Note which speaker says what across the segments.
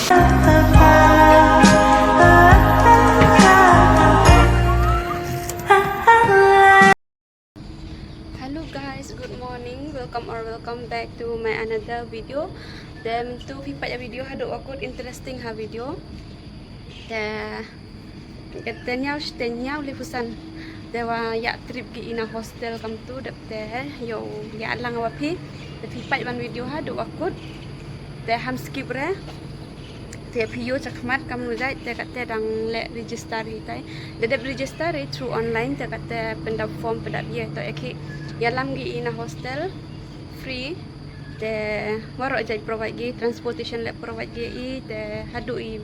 Speaker 1: Hello guys, good morning. Welcome back to my another video. Then tu pipat video haduk aku interesting ha video. Katanya boleh pesan. Dewa ya trip gi ina hostel kam tu dapte yo ya lang wapi. Pipat ban video haduk aku. Te ham skip re. Te video cakmat kam nudai te kate dang le register hitai. Dedep register through online te kate pendap form pendap ye to eki yalam gi ina hostel free te waro jai provide gi transportation le provide gi te hadu i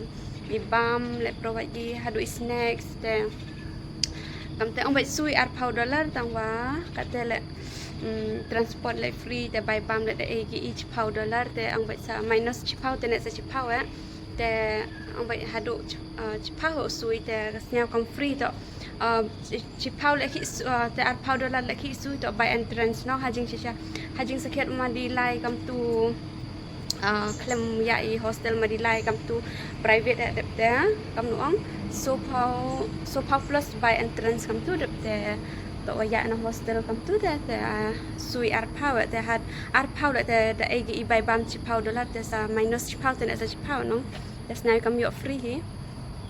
Speaker 1: bam le provide gi hadu i snacks te kam te ombai sui ar $5 tangwa kate le transport le free te buy bam le e gi each $5 te ombai sa minus chipau te net sa chipau te ombai hadu chipau sui te kasnya kom free to chipau leki te ar $5 leki su to by entrance no hajing shisha hajing sakit madilai kam tu klem ya i hostel madilai kam tu private adapte kam nuang so pau plus by entrance kam tu adapte to ya na hostel kam tu te sui ar pau te had ar pau te egi by bam chipau dollar te sa minus chipau te sa chipau no that's now kam yo free hi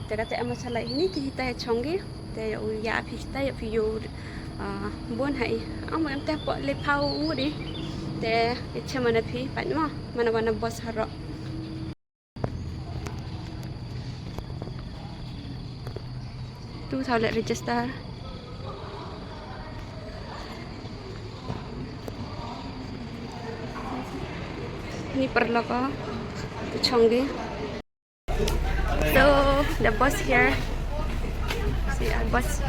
Speaker 1: te kate amasalai ini ki hita chongi te ya pista ya piu bon hai am em te po le pau di te chama na pi pa mo mana bos haro tu thau le register ni perlu ko chongi so the bus here. See our bus.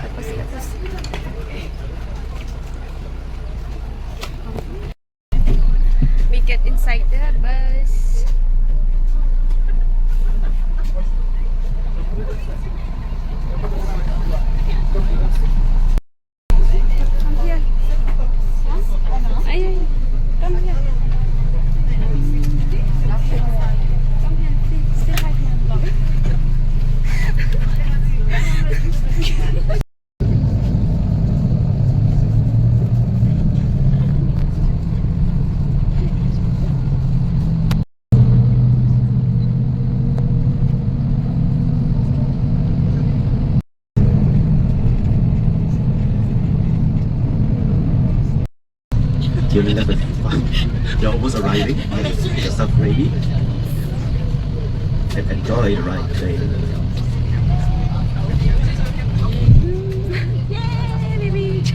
Speaker 1: We get inside the bus. Come here. Ay, come here. Come here, say hi.
Speaker 2: You're almost arriving. Get yourself ready and enjoy the ride today.
Speaker 1: Yay, baby!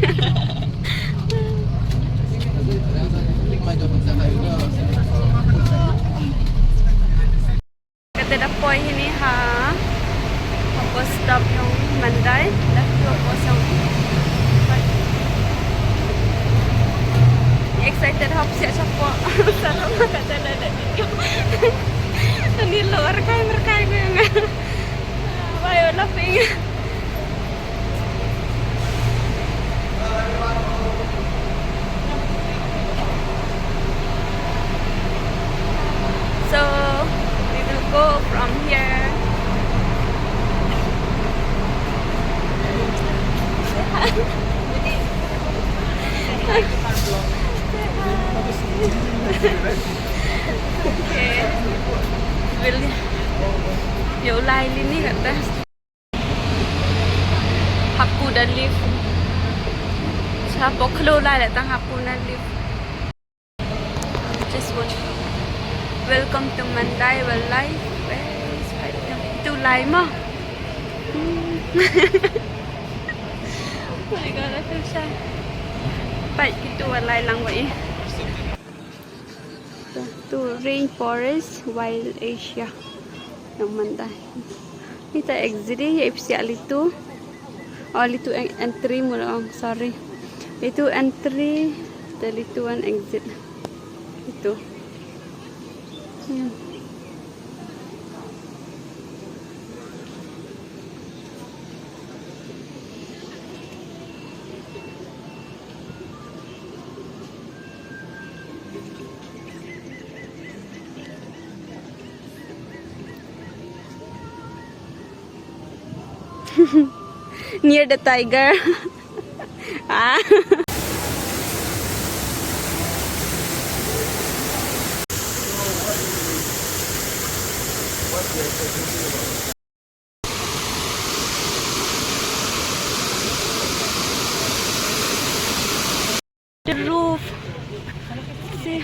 Speaker 1: Kata dapoy ini ha. Ako stop yung mandai. Left ako sa excited hop siya po. Sarap makatala na video. Nanilor kay merkay ko yung why you laughing? So we will go from here. Okay. Will you lai lini kata hapu dan lift. Siapa kelo lai datang hapu dan lift. Just watch. Welcome to Mandai Wildlife. Itu lai mah. Oh my god, I feel shy. Baik itu lai lang vậy. To rainforest wild Asia ng Mandai. Ito exit ya ipsiya lito. Lito entry mo lang, sorry. Ito entry, lito an exit. Ito. Yan. Near the tiger. Ah. The roof. See,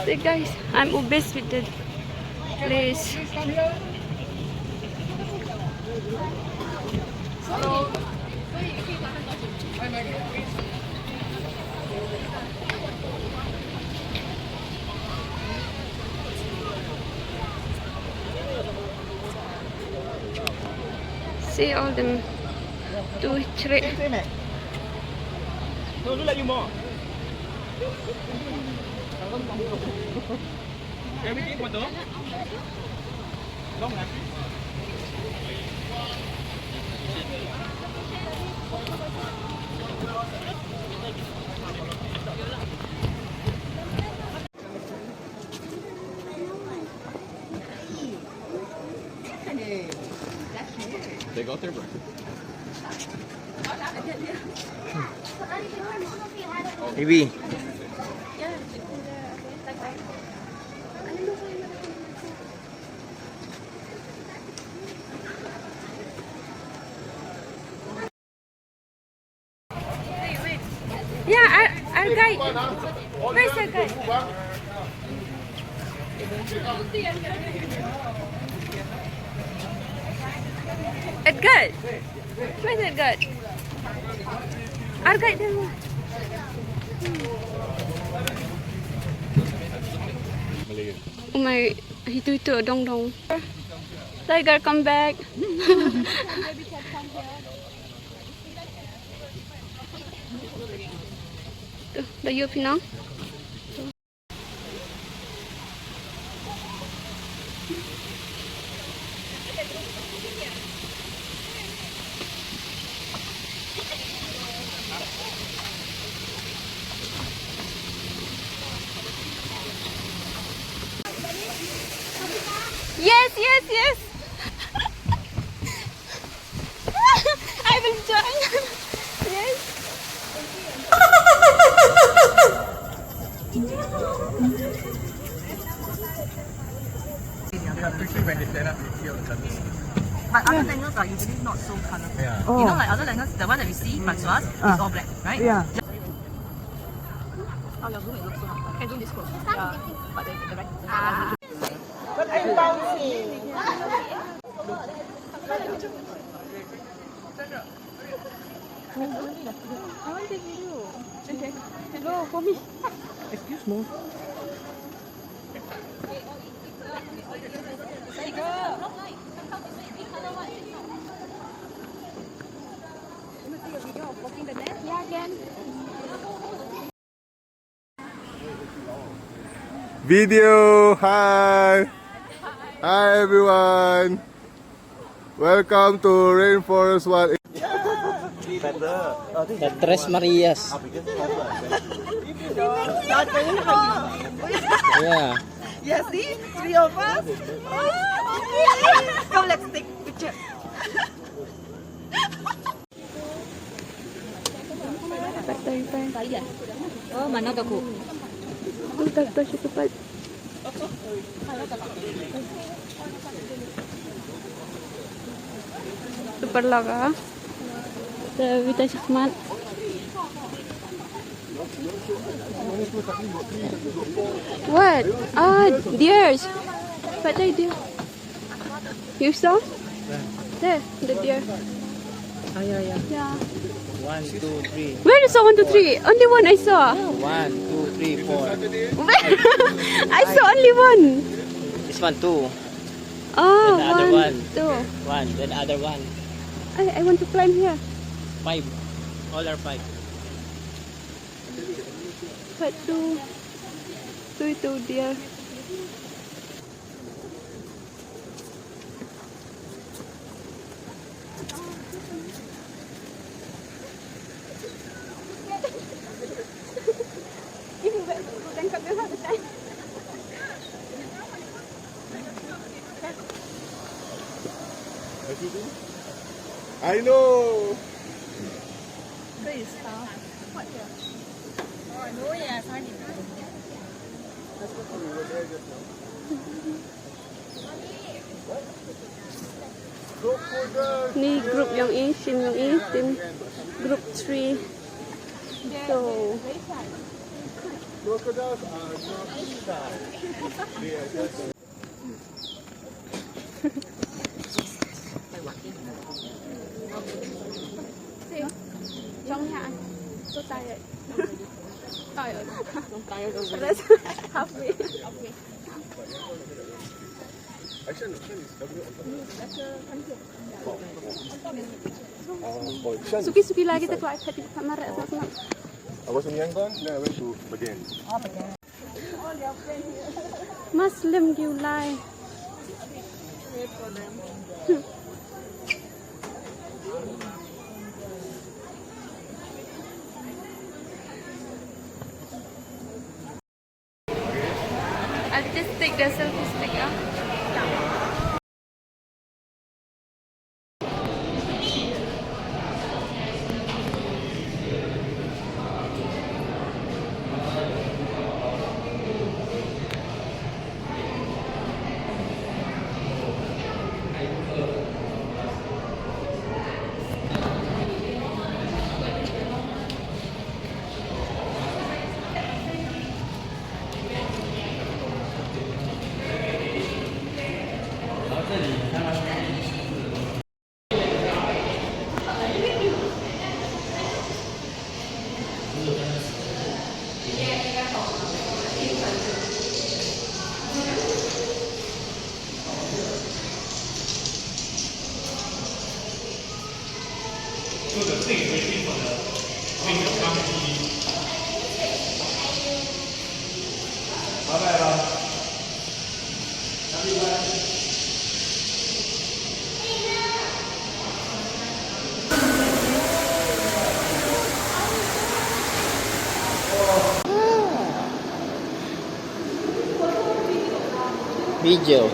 Speaker 1: see guys, I'm obsessed with the place. See all them 2, 3.
Speaker 2: They got their breakfast.
Speaker 3: Maybe.
Speaker 1: Yeah, our guide. Where's our guide? Edgar! Where's Edgar? Our guide there. Oh my, itu dong dong. Tiger, come back. Tuh, layo Pinang. Yes, yes, yes. I will join. Yes.
Speaker 4: But other lanyards are usually not so colorful.
Speaker 3: Yeah.
Speaker 4: You know, like other lanyards, the one that we see by to us is all black, right?
Speaker 5: Yeah.
Speaker 4: Oh, your room it looks so much. Can zoom this close. Yeah. But the right.
Speaker 5: But I'm bouncy.
Speaker 1: I want the video. Okay. Go for me.
Speaker 5: Excuse me.
Speaker 1: Yeah, again.
Speaker 6: Video, hi! Hi everyone! Welcome to Rainforest 1.
Speaker 3: The Tres Marias. Yeah.
Speaker 4: Yeah, see? Three of us. Come, let's take picture. Oh, mana aku?
Speaker 1: Tagto siya kapag. Super laga. Kita sakmat. What? Ah, deers. What are deer? You saw? There, the deer.
Speaker 3: Ah, yeah.
Speaker 1: Yeah.
Speaker 3: 1, 2, 3.
Speaker 1: Where is the 1, 2, 3? Only one I saw.
Speaker 3: 1, 2, 3, 4.
Speaker 1: I saw only one.
Speaker 3: This one, 2.
Speaker 1: Oh,
Speaker 3: And the other one.
Speaker 1: 2.
Speaker 3: 1. Then other one.
Speaker 1: I want to climb here.
Speaker 3: 5. All are 5.
Speaker 1: But two deer.
Speaker 6: I know.
Speaker 4: Please stop. What here? Oh, no, yeah, sorry.
Speaker 1: Ni group yang ini, tim yang ini, tim group 3. So,
Speaker 6: Crocodiles are not shy. They are just.
Speaker 1: trong nhà anh, tôi tay rồi.
Speaker 4: Don't tire over
Speaker 1: That's halfway. Suki-suki lagi tak kuat hati kamera sama.
Speaker 6: I was in Yangon, then I went to Bagan.
Speaker 1: Muslim Gulai. I'll just take the selfie stick out.
Speaker 3: Video.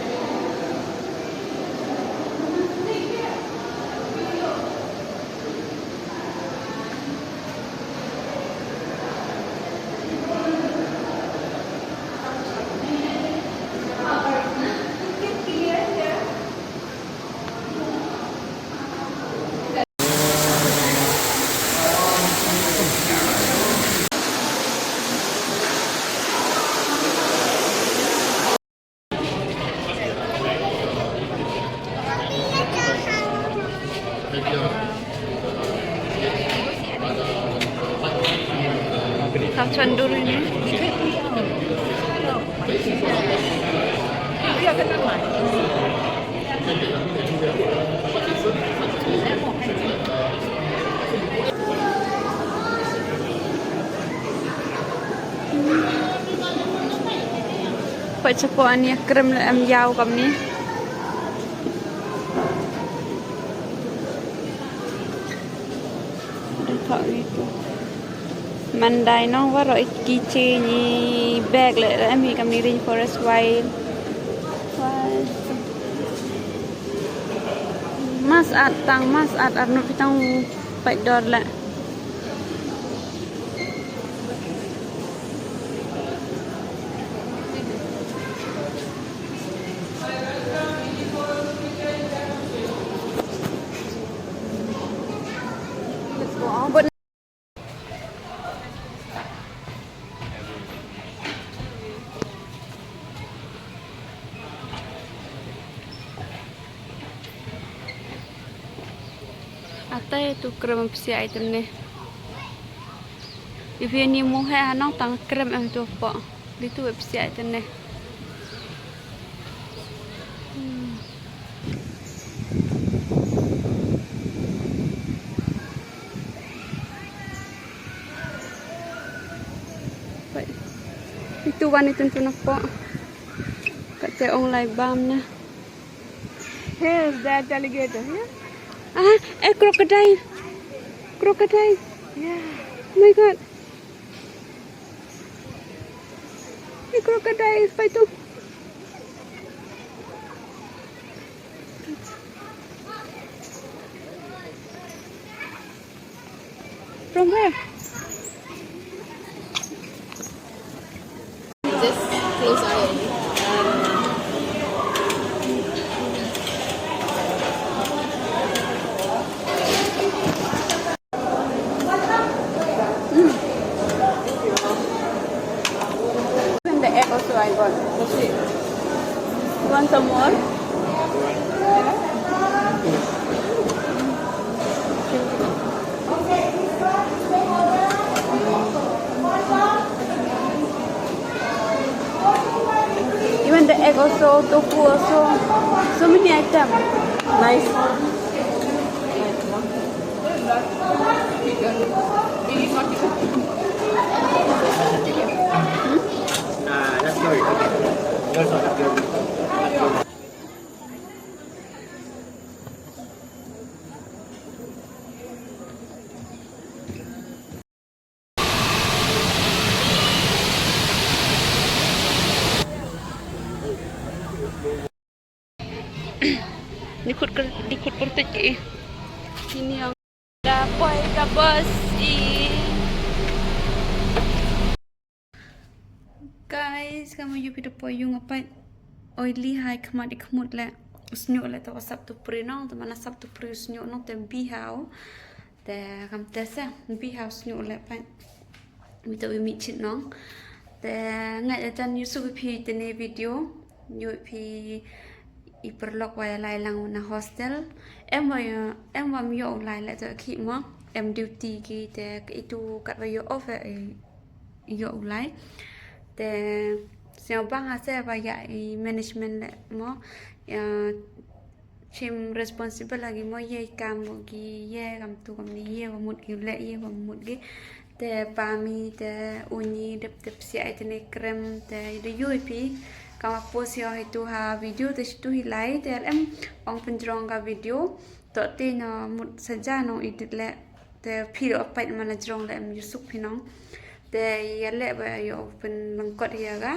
Speaker 1: Tacuan dulu ini. Pak cepuan ya krem em yau kam ni. Dekat itu. Mandai nó quá rồi keychain ni bag lại em bị cầm đi rainforest wild. Mas at arno pitang pai dor la. Ata itu krem psi item ni. If ni mu hai hanong tang krem em tu po. Itu psi item ni. Itu wanita tu nak po. Kata online bam na.
Speaker 4: Here's that alligator here.
Speaker 1: Ah, crocodile. Crocodile.
Speaker 4: Yeah.
Speaker 1: Oh my god. Crocodile pa ito. From where?
Speaker 4: Just close eye.
Speaker 1: And the egg also I got. You want some more? Even the egg also, tofu also, so many items. Nice.
Speaker 3: That's good. That's not good.
Speaker 1: Likut perut ke. Sini yang dapat ke bus. Guys, kamu you pido poyung apa oily hai khamadi khmut le usnyo le to Sabtu pri nong to mana Sabtu pri usnyo nong te bihau te kam te sa bihau usnyo le pa mi to mi chit nong te ngai chan you su pi te ne video you pi I perlok wa lai lang na hostel em wa mi yo lai le to khi mo em duty ki te itu kat wa yo off yo lai te siang bang ase ba ya management le mo chim responsible lagi mo ye kam gi ye kam tu kam ni ye wa mut gi le ye wa mut gi te pa mi te uni dep si ai te ne krem te de UP kama post yo itu ha video te tu hilai te em ong penjrong ka video to te na mut saja no edit le te phiro apai mana jrong le em yusuk pinong te yale ba yo pen lengkot ya ga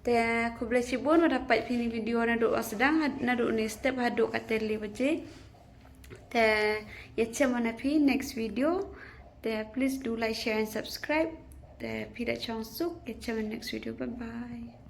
Speaker 1: te ku boleh cibun dapat pini video na do sedang na do ni step hadu kateli baje te ya cema na pi next video te please do like share and subscribe te pi da chong suk ya cema next video bye bye